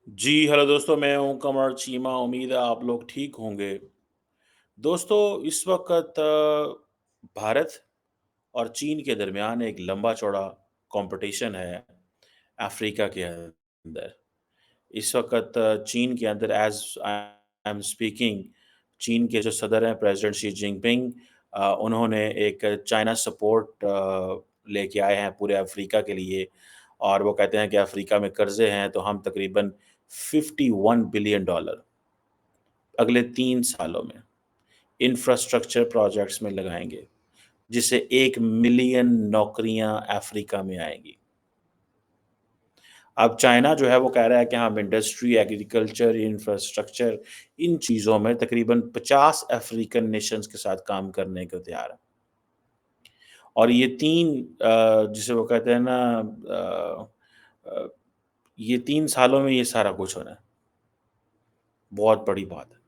जी, hello दोस्तों, मैं हूँ कमर चीमा, उम्मीद है आप लोग ठीक होंगे। दोस्तों, इस वक़्त भारत और चीन के दरमियान एक लंबा-चौड़ा कॉम्पिटिशन है अफ्रीका के अंदर। इस वक़्त चीन के अंदर आई एम स्पीकिंग चीन के जो सदर हैं प्रेज़िडेंट शी जिनपिंग उन्होंने एक चाइना सपोर्ट लेके आए हैं पूरे अफ्रीका के लिए और वो कहते हैं कि अफ्रीका में कर्ज़े हैं तो हम तकरीबन $51 बिलियन अगले 3 सालों में इंफ्रास्ट्रक्चर प्रोजेक्ट्स में लगाएँगे, जिससे 1 मिलियन नौकरियाँ अफ्रीका में आएँगी। अब चाइना जो है वो कह रहा है कि हम इंडस्ट्री, एग्रीकल्चर, इंफ्रास्ट्रक्चर इन चीज़ों में तकरीबन 50 अफ्रीकन नेशंस के साथ काम करने को तैयार है। और ये 3 जिसे वो कहते हैं ना अ, ये 3 सालों में ये सारा कुछ होना है। बहुत बड़ी बात है।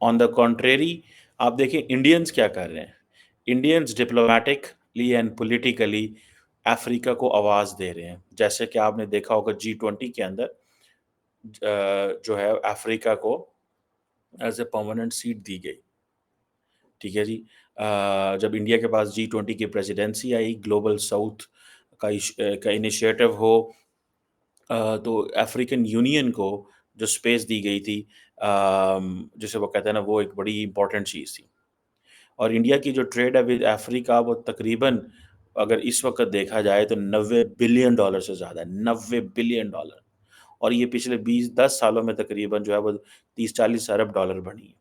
ऑन द कॉन्ट्रेरी आप देखिए इंडियंस क्या कर रहे हैं। इंडियंस डिप्लोमैटिकली एंड पॉलिटिकली अफ्रीका को आवाज़ दे रहे हैं। जैसे कि आपने देखा होगा G20 के अंदर जो है अफ्रीका को एज़ अ परमानेंट सीट दी गई। ठीक है जी। जब इंडिया के पास G20 की प्रेज़िडेंसी आई, ग्लोबल साउथ का इनिशिएटिव हो तो अफ्रीकन यूनियन को जो स्पेस दी गई थी जिसे वो कहते हैं ना वो एक बड़ी इम्पोर्टेंट चीज़ थी। और इंडिया की जो ट्रेड है विद अफ्रीका वो तकरीबन अगर इस वक़्त देखा जाए तो $90 बिलियन से ज़्यादा है, $90 बिलियन और ये पिछले 20-10 सालों में तकरीबन जो है वो 30-40 अरब डॉलर बनी है।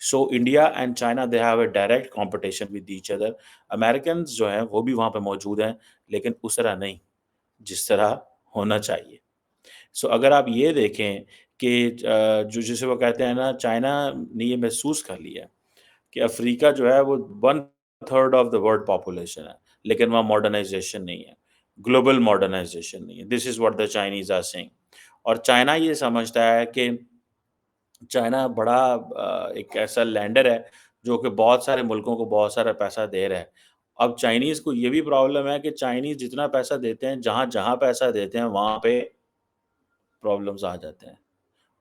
So India and China they have a direct competition with each other. Americans जो हैं वो भी वहाँ पे मौजूद हैं, लेकिन उस तरह नहीं, जिस तरह होना चाहिए। सो अगर आप ये देखें कि जो जिसे वो कहते हैं ना चाइना ने ये महसूस कर लिया कि अफ्रीका जो है वो 1/3 ऑफ द वर्ल्ड पॉपुलेशन है, लेकिन वहाँ मॉडर्नाइज़ेशन नहीं है, ग्लोबल मॉडर्नाइज़ेशन नहीं है। This is what the Chinese are saying और चाइना ये समझता है कि चाइना बड़ा एक ऐसा लैंडर है, जो कि बहुत सारे मुल्कों को बहुत सारा पैसा दे रहा है। अब चाइनीज़ को ये भी प्रॉब्लम है कि चाइनीज़ जितना पैसा देते हैं, जहाँ-जहाँ पैसा देते हैं, वहाँ पे प्रॉब्लम्स आ जाते हैं।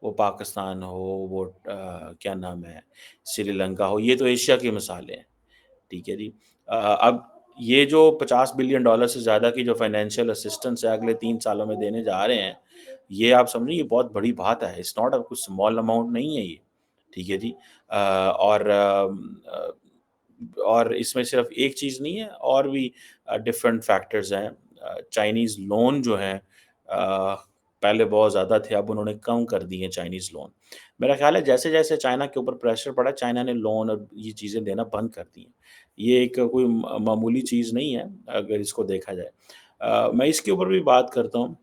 वो पाकिस्तान हो, वो क्या नाम है, श्रीलंका हो, ये तो एशिया की मिसालें हैं, ठीक है जी। अब ये जो $50 बिलियन से ज़्यादा की जो फाइनेंशियल असिस्टेंस है अगले 3 सालों में देने जा रहे हैं, ये आप समझिए ये बहुत बड़ी बात है, इट्स नॉट अ कुछ स्मॉल अमाउंट नहीं है ये, ठीक है जी। और इसमें सिर्फ़ एक चीज़ नहीं है और भी डिफरेंट फैक्टर्स हैं। चाइनीज़ लोन जो हैं पहले बहुत ज़्यादा थे, अब उन्होंने कम कर दिए हैं चाइनीज़ लोन। मेरा ख़्याल है जैसे-जैसे चाइना के ऊपर प्रेशर पड़ा, चाइना ने लोन और ये चीज़ें देना बंद कर दी हैं। ये एक कोई मामूली चीज़ नहीं है, अगर इसको देखा जाए। मैं इसके ऊपर भी बात करता हूँ।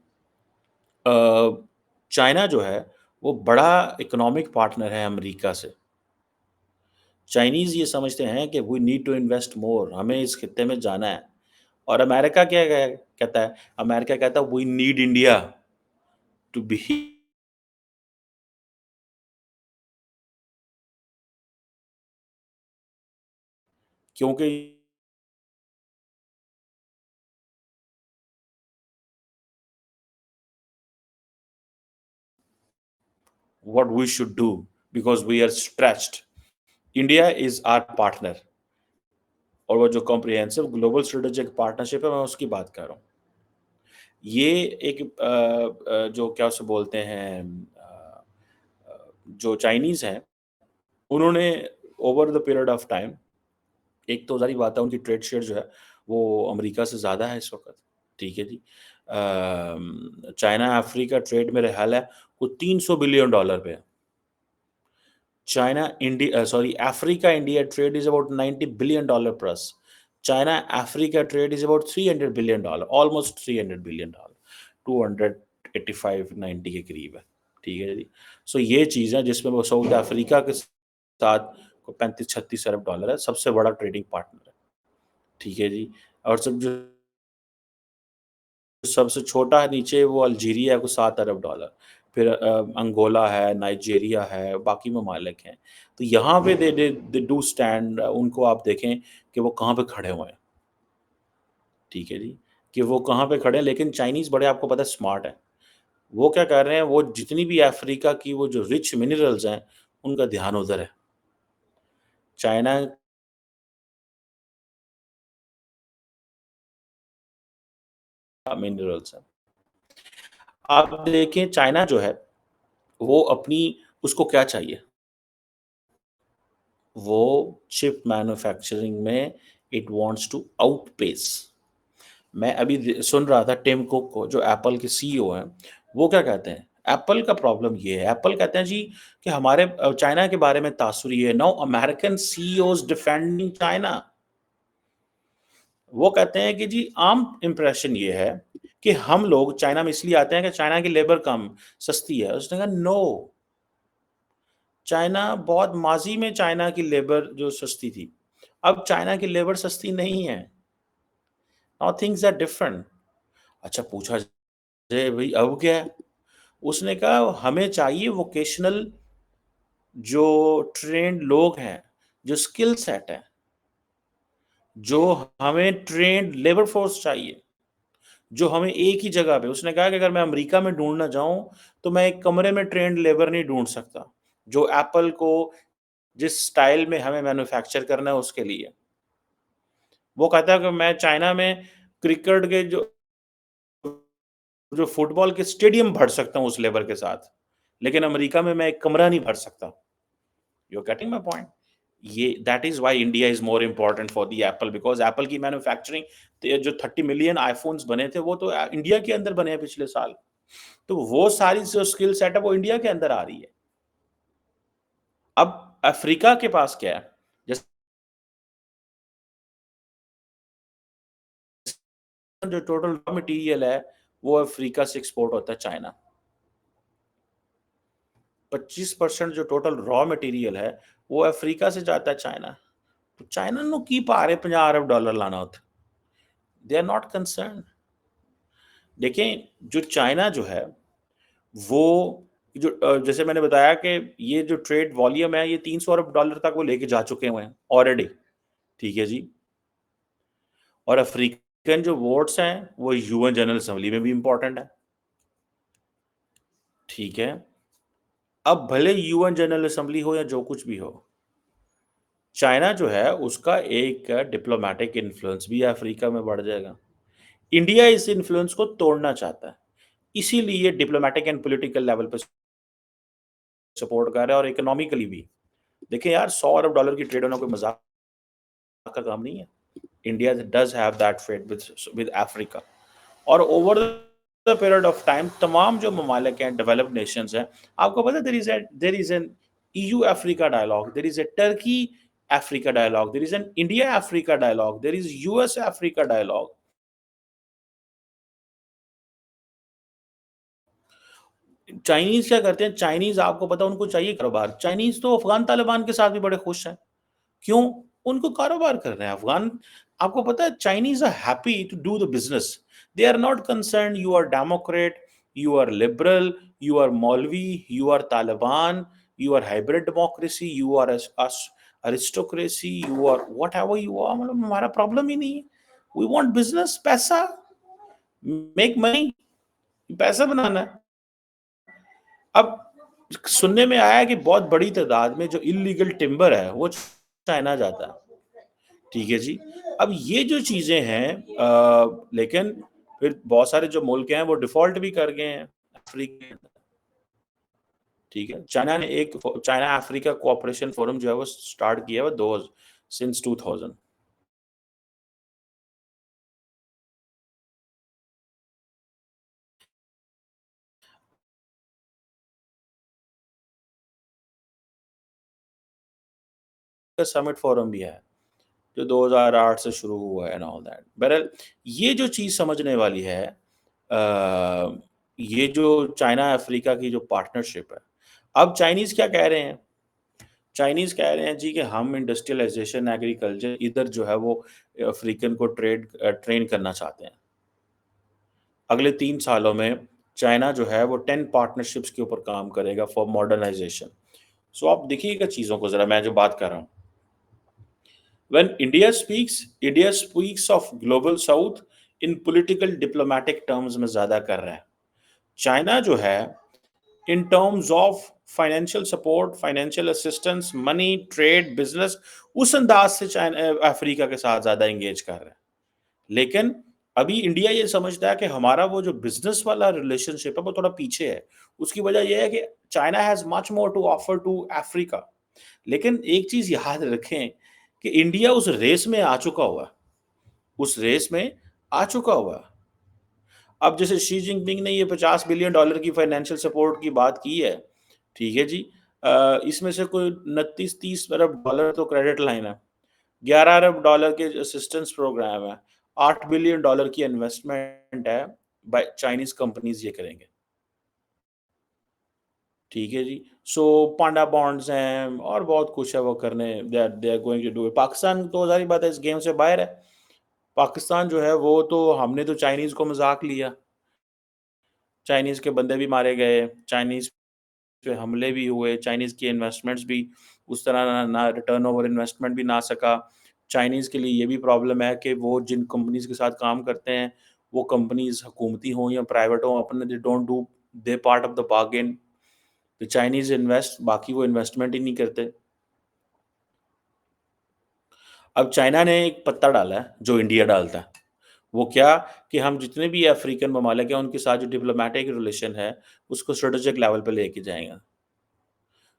अ, चाइना जो है, वो बड़ा इकोनॉमिक पार्टनर है अमेरिका से। चाइनीज़ ये समझते हैं कि we need to invest more, हमें इस खित्ते में जाना है और अमेरिका क्या कहता है? अमेरिका कहता है we need India to be क्योंकि what we should do because we are stretched. India is our partner और वो जो कॉम्प्रिहेंसिव ग्लोबल स्ट्रेटेजिक पार्टनरशिप है, मैं उसकी बात कर रहा हूँ। ये एक जो क्या उसे बोलते हैं जो चाइनीज़ हैं, उन्होंने over the period of time एक तो ज़ाहिर बात है उनकी ट्रेड शेयर जो है, वो अमेरिका से ज़्यादा है इस वक़्त, ठीक है जी। चाइना अफ्रीका ट्रेड मेरे ख़्याल है वो $300 बिलियन पे है। Africa India trade is about $90 billion plus. China Africa trade is about $300 billion, almost $300 billion, 285 90 के करीब है, ठीक है जी। सो ये चीज़ है जिसमें वो साउथ अफ्रीका के साथ 35-36 अरब डॉलर है, सबसे बड़ा ट्रेडिंग पार्टनर है, ठीक है जी। और सब जो सबसे छोटा है नीचे वो अल्जीरिया है, वो 7 अरब डॉलर। फिर अंगोला है, नाइजीरिया है, बाकी ममालिक हैं। तो यहाँ पे दे डू स्टैंड उनको आप देखें कि वो कहाँ पे खड़े हुए हैं, ठीक है जी। कि वो कहाँ पे खड़े हैं लेकिन चाइनीज़ बड़े आपको पता है स्मार्ट हैं। वो क्या कर रहे हैं, वो जितनी भी अफ्रीका की वो जो रिच मिनरल्स हैं, उनका ध्यान उधर है। चाइना का मिनरल्स है। आप देखें चाइना जो है, वो अपनी उसको क्या चाहिए? वो चिप मैन्युफैक्चरिंग में इट वांट्स टू आउटपेस। मैं अभी सुन रहा था टिम कुक को जो एप्पल के सीईओ हैं, वो क्या कहते हैं? एप्पल का प्रॉब्लम ये है, एप्पल कहते हैं जी कि हमारे चाइना के बारे में तासुर ये है, now American CEOs defending China. वो कहते हैं कि जी आम इंप्रेशन ये है कि हम लोग चाइना में इसलिए आते हैं कि चाइना की लेबर कम सस्ती है। उसने कहा नो, चाइना बहुत माजी में चाइना की लेबर जो सस्ती थी, अब चाइना की लेबर सस्ती नहीं है। Now things are different. अच्छा पूछा जाए भाई अब क्या है? उसने कहा हमें चाहिए वोकेशनल जो ट्रेन्ड लोग हैं, जो स्किल सेट है, जो हमें ट्रेन्ड लेबर फोर्स चाहिए, जो हमें एक ही जगह पे। उसने कहा कि अगर मैं अमेरिका में ढूँढना जाऊँ, तो मैं एक कमरे में ट्रेन्ड लेबर नहीं ढूँढ सकता, जो एप्पल को जिस स्टाइल में हमें मैन्युफैक्चर करना है उसके लिए। वो कहता है कि मैं चाइना में क्रिकेट के जो जो फुटबॉल के स्टेडियम भर सकता हूँ उस लेबर के साथ, लेकिन अमेरिका में मैं एक कमरा नहीं भर सकता। You are getting my point? ये that is why India is more important for the Apple because Apple की मैन्युफैक्चरिंग जो 30 मिलियन आईफ़ोन्स बने थे, वो तो इंडिया के अंदर बने हैं पिछले साल। तो वो सारी जो स्किल सेट है, वो इंडिया के अंदर आ रही है। अब अफ्रीका के पास क्या है? जैसे जो टोटल रॉ मटेरियल है, वो अफ्रीका से एक्सपोर्ट होता है चाइना। 25% जो टोटल रॉ मटेरियल है, वो अफ्रीका से जाता है चाइना। तो चाइना ਨੂੰ ਕੀ ਭਾਰੇ $50 अरब लाना होता? They are not concerned. देखें, जो चाइना जो है, वो जो जैसे मैंने बताया कि ये जो ट्रेड वॉल्यूम है, ये $300 अरब तक वो लेके जा चुके हुए हैं ऑलरेडी, ठीक है जी। और अफ्रीकन जो वोट्स हैं, वो यूएन जनरल असेंबली में भी इम्पोर्टेंट है, ठीक है। अब भले यूएन जनरल असेंबली हो या जो कुछ भी हो, चाइना जो है उसका एक डिप्लोमैटिक इन्फ्लुएंस भी अफ्रीका में बढ़ जाएगा। इंडिया इस इन्फ्लुएंस को तोड़ना चाहता है, इसीलिए डिप्लोमैटिक एंड पॉलिटिकल लेवल पे सपोर्ट कर रहा है और इकोनॉमिकली भी। देखिए यार, $100 अरब की ट्रेड होना कोई मजाक का काम नहीं है। India does have that trade with Africa. और over the period of time तमाम जो ममालिक हैं, डेवलप्ड नेशंस हैं, आपको पता है there is an EU Africa dialogue, there is a Turkey Africa dialogue, there is an India Africa dialogue, there is US Africa dialogue. Chinese क्या करते हैं? चाइनीज आपको पता है उनको चाहिए कारोबार। चाइनीज तो अफगान तालिबान के साथ भी बड़े खुश हैं। क्यों? उनको कारोबार करना है। अफ़गान आपको पता है Chinese are happy to do the business. They are not concerned you are Democrat, you are liberal, you are Maulvi, you are Taliban, you are hybrid democracy, you are as aristocracy, you are whatever you are, मतलब हमारा problem ही नहीं है। We want business, पैसा, make money, पैसा बनाना है। अब सुनने में आया है कि बहुत बड़ी तादाद में जो इल्लीगल टिम्बर है, वो चाइना जाता है। ठीक है जी। अब ये जो चीज़ें हैं लेकिन फिर बहुत सारे जो मुल्क हैं वो डिफ़ॉल्ट भी कर गए हैं अफ्रीका के अंदर, ठीक है। चाइना अफ्रीका कोऑपरेशन फोरम जो है वो स्टार्ट किया हुआ दो सिंस 2000 का समिट फोरम भी है, जो 2008 से शुरू हुआ है एंड ऑल दैट। बहरहाल ये जो चीज़ समझने वाली है ये जो चाइना अफ्रीका की जो पार्टनरशिप है, अब चाइनीज़ क्या कह रहे हैं? चाइनीज़ कह रहे हैं जी कि हम इंडस्ट्रियलाइज़ेशन, एग्रीकल्चर इधर जो है वो अफ्रीकन को ट्रेन करना चाहते हैं। अगले 3 सालों में चाइना जो है वो 10 पार्टनरशिप्स के ऊपर काम करेगा फॉर मॉडर्नाइज़ेशन। सो आप देखिएगा चीज़ों को ज़रा, मैं जो बात कर रहा हूँ। When India speaks of global south in political diplomatic terms में ज़्यादा कर रहा है। चाइना जो है in terms of financial support, financial assistance, money, trade, business उस अंदाज़ से चाइना अफ्रीका के साथ ज़्यादा एंगेज कर रहा है। लेकिन अभी इंडिया ये समझता है कि हमारा वो जो बिज़नेस वाला रिलेशनशिप है वो थोड़ा पीछे है। उसकी वजह ये है कि China has much more to offer to Africa. लेकिन एक चीज़ याद रखें कि इंडिया उस रेस में आ चुका हुआ है, उस रेस में आ चुका हुआ है। अब जैसे शी जिनपिंग ने ये $50 बिलियन की फाइनेंशियल सपोर्ट की बात की है, ठीक है जी। इसमें से कोई 29-30 अरब डॉलर तो क्रेडिट लाइन है, 11 अरब डॉलर के असिस्टेंस प्रोग्राम है, $8 बिलियन की इन्वेस्टमेंट है, बाय चाइनीज़ कंपनीज़ ये करेंगे, ठीक है जी। सो पांडा बॉन्ड्स हैं और बहुत कुछ है वो करने they are going to do it. Pakistan तो ज़ाहिर बात है इस गेम से बाहर है। पाकिस्तान जो है वो तो हमने तो चाइनीज़ को मज़ाक लिया, चाइनीज़ के बंदे भी मारे गए, चाइनीज़ पे हमले भी हुए, चाइनीज़ की इन्वेस्टमेंट्स भी उस तरह ना रिटर्न ओवर इन्वेस्टमेंट भी ना सका। चाइनीज़ के लिए ये भी प्रॉब्लम है कि वो जिन कंपनीज़ के साथ काम करते हैं, वो कंपनीज़ हुकूमती हों या प्राइवेट हों, अपने they don't do their part of the bargain. The Chinese invest, बाकी वो इन्वेस्टमेंट ही नहीं करते। अब चाइना ने एक पत्ता डाला है, जो इंडिया डालता है। वो क्या कि हम जितने भी अफ्रीकन ममालिक हैं, उनके साथ जो डिप्लोमैटिक रिलेशन है, उसको स्ट्रेटेजिक लेवल पे लेके जाएँगे।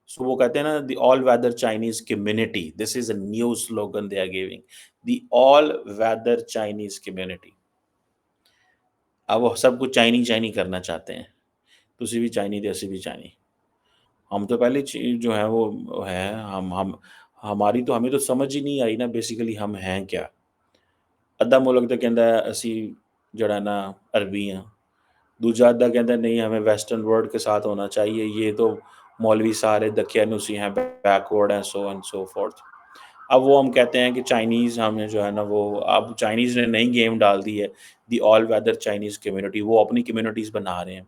सो वो कहते हैं ना the all weather Chinese community this is a new slogan they are giving the all weather Chinese community. अब वो सब कुछ चाइनी चाइनी करना चाहते हैं, तुसी भी चाइनी ते असी भी चाइनी। हम तो पहले चीज जो है वो है हम हमारी तो हमें तो समझ ही नहीं आई ना बेसिकली हम हैं क्या। अद्धा मुल्क तो कहता है असी जड़ा ना अरबी हाँ, दूजा अद्धा कहता है नहीं हमें वेस्टर्न वर्ल्ड के साथ होना चाहिए, ये तो मौलवी सारे दकियानुसी हैं, बैकवर्ड हैं, सो एंड सो फोर्थ। अब वो हम कहते हैं कि चाइनीज़ हमें जो है ना वो अब चाइनीज़ ने नई गेम डाल दी है, the all weather Chinese community, वो अपनी कम्युनिटीज़ बना रहे हैं,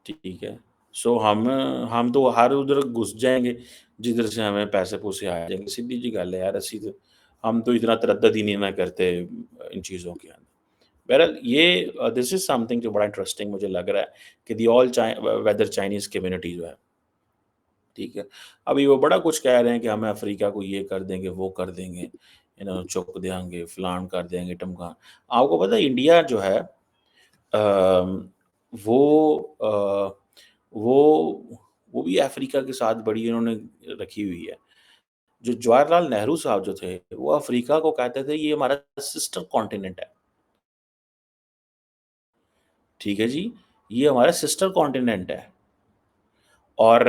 ठीक है। सो हम तो हर उधर घुस जाएँगे, जिधर से हमें पैसे-पूसे आ जाएँगे, सीधी सी गल है यार असी तो हम तो इतना तरद्दद ही नहीं ना करते इन चीज़ों के अंदर। बहरहाल ये दिस इज़ समथिंग जो बड़ा इंटरेस्टिंग मुझे लग रहा है कि the all weather Chinese community जो है, ठीक है। अभी वो बड़ा कुछ कह रहे हैं कि हम अफ्रीका को ये कर देंगे, वो कर देंगे, चुक देंगे, फलान कर देंगे, ढमकान। आपको पता है इंडिया जो है अम, वो वो वो भी अफ्रीका के साथ बड़ी इन्होंने रखी हुई है। जो जवाहरलाल नेहरू साहब जो थे, वो अफ्रीका को कहते थे ये हमारा सिस्टर कॉन्टिनेंट है, ठीक है जी? ये हमारा सिस्टर कॉन्टिनेंट है। और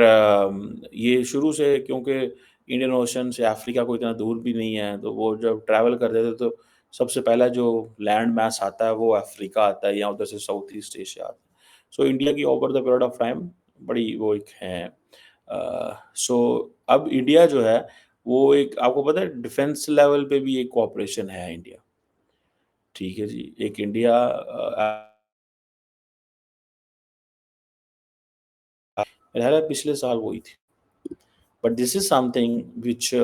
ये शुरू से क्योंकि इंडियन ओशन से अफ्रीका कोई इतना दूर भी नहीं है, तो वो जब ट्रैवल करते थे तो सबसे पहला जो लैंड मास आता है वो अफ्रीका आता है या उधर से साउथ ईस्ट एशिया आता है। सो इंडिया की over the period of time बड़ी वो एक है। सो अब इंडिया जो है वो एक आपको पता है डिफेंस लेवल पे भी एक कोऑपरेशन है इंडिया, ठीक है जी। एक इंडिया मेरा ख़्याल है पिछले साल हुई थी। But this is something which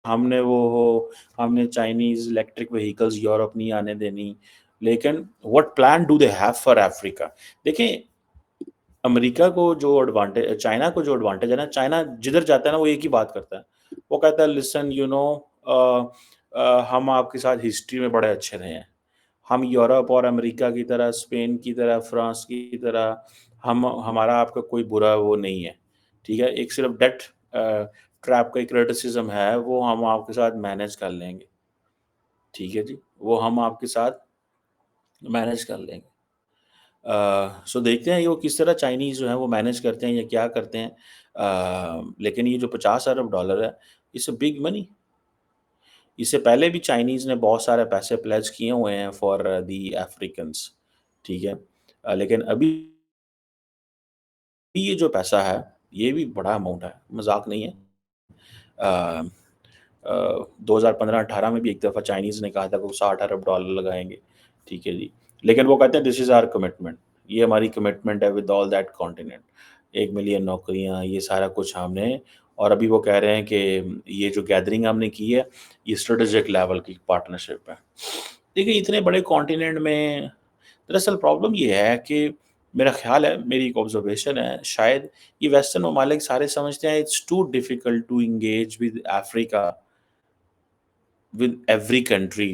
हमने वो हो हमने चाइनीज़ इलेक्ट्रिक व्हीकल्स यूरोप नहीं आने देनी। लेकिन what plan do they have for Africa? देखिए, अमेरिका को जो चाइना को जो एडवांटेज है ना, चाइना जिधर जाता है ना वो एक ही बात करता है। वो कहता है लिसन अ हम आपके साथ हिस्ट्री में बड़े अच्छे रहे हैं। हम यूरोप और अमेरिका की तरह, स्पेन की तरह, फ्रांस की तरह हम हमारा आपका कोई बुरा वो नहीं है। ठीक है? एक सिर्फ़ डेट ट्रैप का एक क्रिटिसिज़्म है, वो हम आपके साथ मैनेज कर लेंगे। ठीक है जी? वो हम आपके साथ मैनेज कर लेंगे। सो देखते हैं ये वो किस तरह चाइनीज़ जो है वो मैनेज करते हैं या क्या करते हैं। लेकिन ये जो 50 अरब डॉलर है, इट्स अ बिग मनी। इससे पहले भी चाइनीज़ ने बहुत सारे पैसे प्लेज किए हुए हैं फॉर द अफ्रीकन्स, ठीक है? लेकिन अभी ये जो पैसा है, ये भी बड़ा अमाउंट है, मज़ाक नहीं है। अ 2015-18 में भी एक दफ़ा चाइनीज़ ने कहा था कि वो 60 अरब डॉलर लगाएँगे, ठीक है जी। लेकिन वो कहते हैं दिस इज़ आवर कमिटमेंट, ये हमारी कमिटमेंट है with all that continent. 1 million नौकरियाँ, ये सारा कुछ हमने और अभी वो कह रहे हैं कि ये जो गैदरिंग हमने की है, ये स्ट्रेटेजिक लेवल की पार्टनरशिप है। देखिए, इतने बड़े कॉन्टिनेंट में दरअसल प्रॉब्लम ये है कि मेरा ख़्याल है, मेरी एक ऑब्ज़र्वेशन है, शायद ये वेस्टर्न ममालिक सारे समझते हैं it's too difficult to engage with Africa, with every country.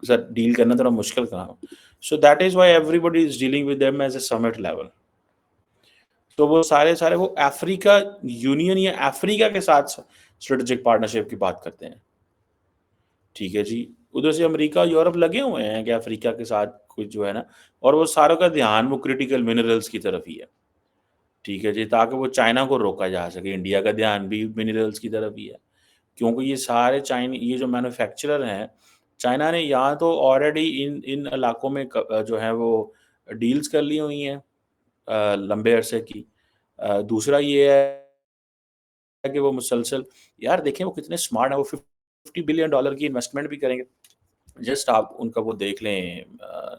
Sir deal करना थोड़ा मुश्किल काम। So that is why everybody is dealing with them as a summit level. तो वो सारे-सारे वो अफ्रीका यूनियन या अफ्रीका के साथ स्ट्रेटेजिक पार्टनरशिप की बात करते हैं। ठीक है जी। उधर से अमेरिका, यूरोप लगे हुए हैं कि अफ्रीका के साथ कुछ जो है ना, और वो सारों का ध्यान वो क्रिटिकल मिनरल्स की तरफ ही है। ठीक है जी, ताकि वो चाइना को रोका जा सके। इंडिया का ध्यान भी मिनरल्स की तरफ ही है। क्योंकि ये सारे ये जो मैन्युफैक्चरर हैं, चाइना ने यहाँ तो ऑलरेडी इन इन इलाकों में जो है वो डील्स कर ली हुई हैं लंबे अरसे की। दूसरा ये है कि वो मुसलसल यार देखें वो कितने स्मार्ट हैं, वो $50 बिलियन की इन्वेस्टमेंट भी करेंगे। जस्ट आप उनका वो देख लें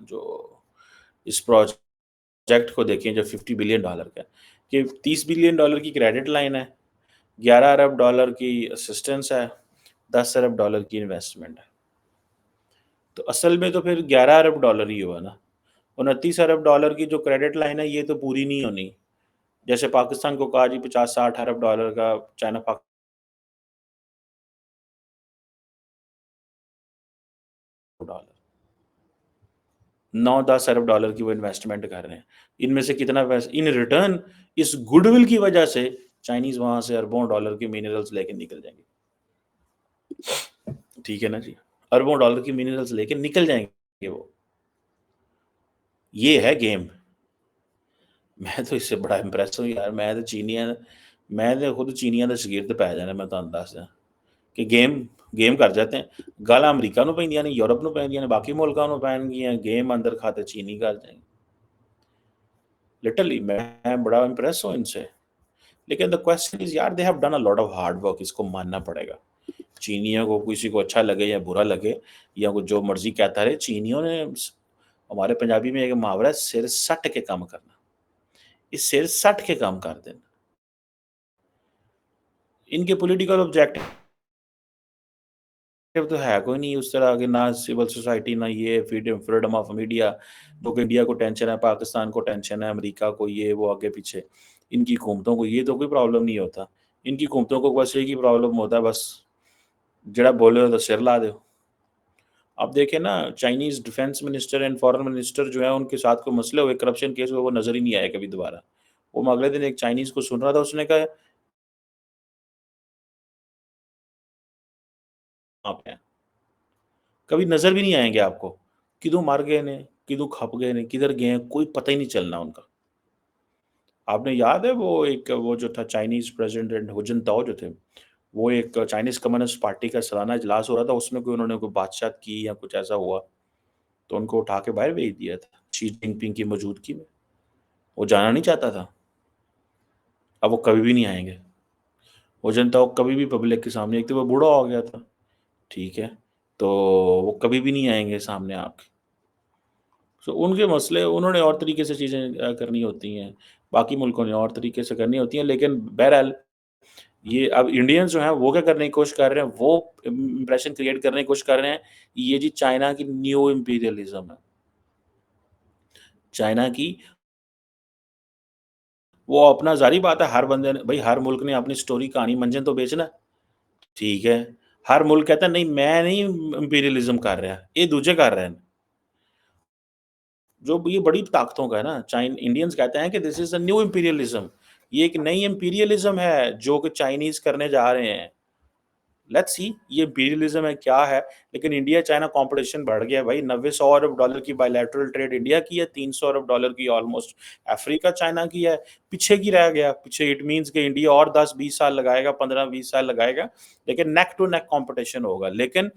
जो इस प्रोजेक्ट को देखें जो $50 बिलियन का है, कि $30 बिलियन की क्रेडिट लाइन है, $11 अरब की असिस्टेंस है, $10 अरब की इन्वेस्टमेंट है। तो असल में तो फिर $11 अरब ही हुआ ना। $29 अरब की जो क्रेडिट लाइन है, ये तो पूरी नहीं होनी। जैसे पाकिस्तान को कहा जी 50-60 अरब डॉलर का चाइना पाक डॉलर 9-10 अरब डॉलर की वो इन्वेस्टमेंट कर रहे हैं। इनमें से कितना पैसा इन रिटर्न इस गुडविल की वजह से चाइनीज़ वहाँ से अरबों डॉलर के मिनरल्स लेके निकल जाएँगे। ठीक है ना जी? अरबों डॉलर की मिनरल्स लेके निकल जाएँगे वो। ये है गेम। मैं तो इससे बड़ा इम्प्रेस हूँ यार, मैं तो खुद चीनियां ਦੇ ਸ਼ਾਗਿਰਦ ਪੈ ਜਾਣਾ ਮੈਂ ਤੁਹਾਨੂੰ ਦੱਸਦਾ ਕਿ ਗੇਮ ਗੇਮ ਕਰ ਜਾਂਦੇ हैं ਗਾਲਾਂ ਅਮਰੀਕਾ ਨੂੰ ਪੈਂਦੀਆਂ ਨੇ, ਯੂਰਪ ਨੂੰ ਪੈਂਦੀਆਂ ਨੇ, ਬਾਕੀ ਮੁਲਕਾਂ ਨੂੰ ਪੈਣਗੀਆਂ, ਗੇਮ अंदर खाते चीनी कर जाएंगे। लिटरली मैं बड़ा इम्प्रेस हूँ इनसे। लेकिन द क्वेश्चन इज यार they have done a lot of hard work, इसको मानना पड़ेगा। चीनियों को किसी को अच्छा लगे या बुरा लगे या कुछ जो मर्जी कहता रहे, चीनियों ने हमारे पंजाबी में एक मुहावरा है सिर सट के काम करना। इस सिर सट के काम कर देना। इनके पॉलिटिकल ऑब्जेक्टिव तो है कोई नहीं उस तरह के, ना सिविल सोसाइटी ना ये फ्रीडम फ्रीडम ऑफ मीडिया। तो इंडिया को टेंशन है, पाकिस्तान को टेंशन है, अमेरिका को ये वो आगे पीछे। इनकी हुकूमतों को ये तो कोई प्रॉब्लम नहीं होता। इनकी हुकूमतों को बस एक ही प्रॉब्लम होता है, बस जरा बोले हो तो सिर ला दो। अब देखें ना, Chinese defence minister and foreign minister जो है उनके साथ कोई मसले हुए, करप्शन केस हुए, वो नज़र ही नहीं आए कभी दोबारा। वो मैं अगले दिन एक चाइनीज़ को सुन रहा था, उसने कहा आप हैं, कभी नज़र भी नहीं आएँगे आपको। किधर मर गए ने, किधर खप गए ने, किधर गए हैं, कोई पता ही नहीं चलना उनका। आपने याद है वो एक वो जो था चाइनीज़ प्रेसिडेंट हु जिनताओ जो थे, वो एक चाइनीज़ कम्युनिस्ट पार्टी का सालाना इजलास हो रहा था, उसमें कोई उन्होंने कोई बातचीत की या कुछ ऐसा हुआ, तो उनको उठा के बाहर भेज दिया था, शी जिनपिंग की मौजूदगी में। वो जाना नहीं चाहता था, अब वो कभी भी नहीं आएँगे। वो जिनताओ कभी भी पब्लिक के सामने, एक तो वो बूढ़ा हो गया था, ठीक है? तो वो कभी भी नहीं आएँगे सामने आपके। सो उनके मसले उन्होंने और तरीके से चीज़ें करनी होती हैं, बाकी मुल्कों ने और तरीके से करनी होती हैं, लेकिन बहरहाल ये अब इंडियंस जो हैं वो क्या करने की कोशिश कर रहे हैं, वो इम्प्रेशन क्रिएट करने की कोशिश कर रहे हैं, ये जी चाइना की न्यू इम्पीरियलिज़्म है। चाइना की वो अपना ज़ाहिर बात है, हर बंदे ने भई हर मुल्क ने अपनी स्टोरी कहानी मंजन तो बेचना है, ठीक है। हर मुल्क कहता है नहीं मैं नहीं इम्पीरियलिज़्म कर रहा, ये दूजे कर रहे हैं। जो ये बड़ी ताकतों का है ना, इंडियंस कहते हैं कि दिस इज़ अ न्यू इम्पीरियलिज़्म। ये एक नई इम्पीरियलिज़्म है जो कि चाइनीज़ करने जा रहे हैं। लेट्स सी ये इम्पीरियलिज़्म है क्या है? लेकिन इंडिया चाइना कॉम्पिटिशन बढ़ गया है भाई, 90-100 अरब डॉलर की बायलैटरल ट्रेड इंडिया की है, 300 अरब डॉलर की ऑलमोस्ट अफ्रीका चाइना की है। पीछे की रह गया, पीछे इट मीन्स कि इंडिया और 10-20 साल लगाएगा, 15-20 साल लगाएगा, लेकिन नेक टू नेक कॉम्पिटिशन होगा। लेकिन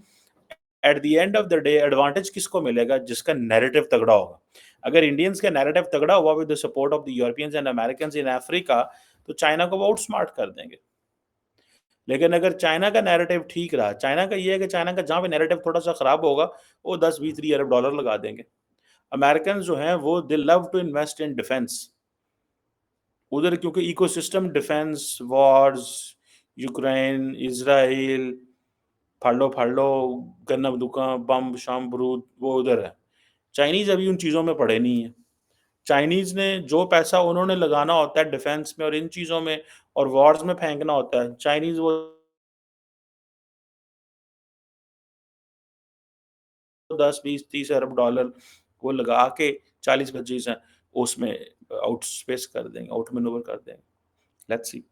at the end of the day advantage किसको मिलेगा? जिसका नैरेटिव तगड़ा होगा। अगर इंडियंस का नैरेटिव तगड़ा हुआ with the support of the Europeans and Americans in Africa, तो चाइना को वो आउटस्मार्ट कर देंगे। लेकिन अगर चाइना का नैरेटिव ठीक रहा, चाइना का ये है कि चाइना का जहाँ पे नैरेटिव थोड़ा-सा खराब होगा, वो 10-20 अरब डॉलर लगा देंगे। अमेरिकन्स जो हैं वो they love to invest in defence. उधर क्योंकि ecosystem defence, wars, Ukraine, Israel, फाड़ लो, गन्ना बंदूकें, बम-शम, बारूद वो उधर है। चाइनीज़ अभी उन चीज़ों में पड़े नहीं हैं। चाइनीज़ ने जो पैसा उन्होंने लगाना होता है डिफेंस में और इन चीज़ों में और वॉर्स में फेंकना होता है, चाइनीज़ वो 10, 20, 30 अरब डॉलर वो लगा के 40-25 हैं, उसमें आउट स्पेस कर देंगे, आउट मैनूवर कर देंगे। Let's see.